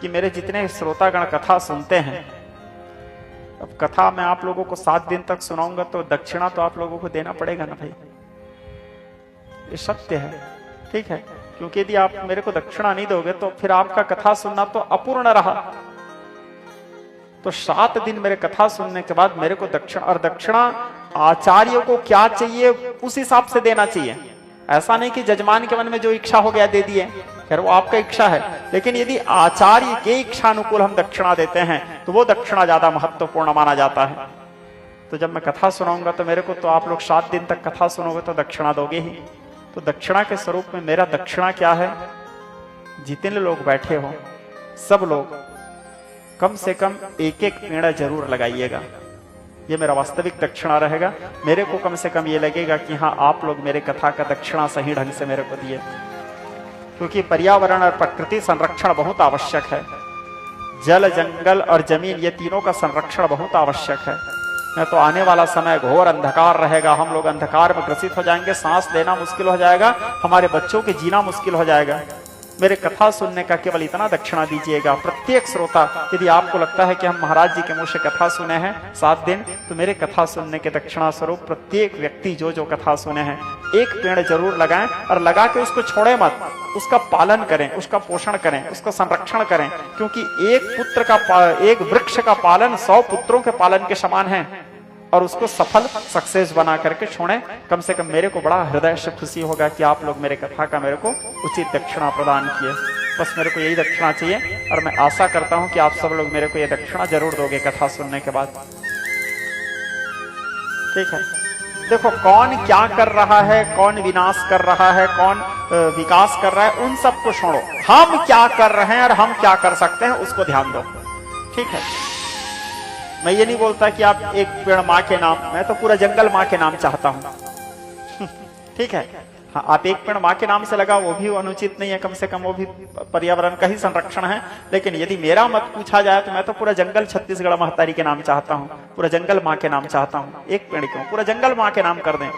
कि मेरे जितने श्रोतागण कथा सुनते हैं, अब कथा मैं आप लोगों को 7 दिन तक सुनाऊंगा तो दक्षिणा तो आप लोगों को देना पड़ेगा ना भाई, ये सत्य है, ठीक है। क्योंकि यदि आप मेरे को दक्षिणा नहीं दोगे तो फिर आपका कथा सुनना तो अपूर्ण रहा। तो 7 दिन मेरे कथा सुनने के बाद मेरे को दक्षिणा, और दक्षिणा आचार्य को क्या चाहिए उस हिसाब से देना चाहिए। ऐसा नहीं कि जजमान के मन में जो इच्छा हो गया दे दिए, खैर वो आपका इच्छा है, लेकिन यदि आचार्य के इच्छानुकूल हम दक्षिणा देते हैं तो वो दक्षिणा ज्यादा महत्वपूर्ण माना जाता है। तो जब मैं कथा सुनाऊंगा तो मेरे को तो आप लोग 7 दिन तक कथा सुनोगे तो दक्षिणा दोगे ही। तो दक्षिणा के स्वरूप में मेरा दक्षिणा क्या है, जितने लोग बैठे हो सब लोग कम से कम 1-1 पेड़ जरूर लगाइएगा। ये मेरा वास्तविक दक्षिणा रहेगा। मेरे को कम से कम ये लगेगा कि हाँ आप लोग मेरे कथा का दक्षिणा सही ढंग से मेरे को दिए, क्योंकि पर्यावरण और प्रकृति संरक्षण बहुत आवश्यक है। जल, जंगल और जमीन, ये तीनों का संरक्षण बहुत आवश्यक है। नहीं तो आने वाला समय घोर अंधकार रहेगा, हम लोग अंधकार में ग्रसित हो जाएंगे, सांस लेना मुश्किल हो जाएगा, हमारे बच्चों के जीना मुश्किल हो जाएगा। मेरे कथा सुनने का केवल इतना दक्षिणा दीजिएगा। प्रत्येक श्रोता, यदि आपको लगता है कि हम महाराज जी के मुंह से कथा सुने हैं 7 दिन, तो मेरे कथा सुनने के दक्षिणा स्वरूप प्रत्येक व्यक्ति जो जो कथा सुने हैं 1 पेड़ जरूर लगाएं, और लगा के उसको छोड़े मत, उसका पालन करें, उसका पोषण करें, उसका संरक्षण करें। क्योंकि एक वृक्ष का पालन 100 पुत्रों के पालन के समान है, और उसको सफल सक्सेस बना करके छोड़ें। कम से कम मेरे को बड़ा हृदय से खुशी होगा कि आप लोग मेरे कथा का मेरे को उचित दक्षिणा प्रदान किए। बस मेरे को यही दक्षिणा चाहिए, और मैं आशा करता हूं कि आप सब लोग मेरे को ये दक्षिणा जरूर दोगे कथा सुनने के बाद, ठीक है। देखो कौन क्या कर रहा है, कौन विनाश कर रहा है, कौन विकास कर रहा है, उन सबको छोड़ो। हम क्या कर रहे हैं और हम क्या कर सकते हैं उसको ध्यान दो, ठीक है। मैं ये नहीं बोलता कि आप 1 पेड़ माँ के नाम, मैं तो पूरा जंगल माँ के नाम चाहता हूं ठीक है। हाँ, आप 1 पेड़ माँ के नाम से लगा, वो भी अनुचित नहीं है, कम से कम वो भी पर्यावरण का ही संरक्षण है। लेकिन यदि मेरा मत पूछा जाए तो मैं तो पूरा जंगल छत्तीसगढ़ महतारी के नाम चाहता हूँ, पूरा जंगल माँ के नाम चाहता हूँ। 1 पेड़ क्यों, पूरा जंगल माँ के नाम कर दें।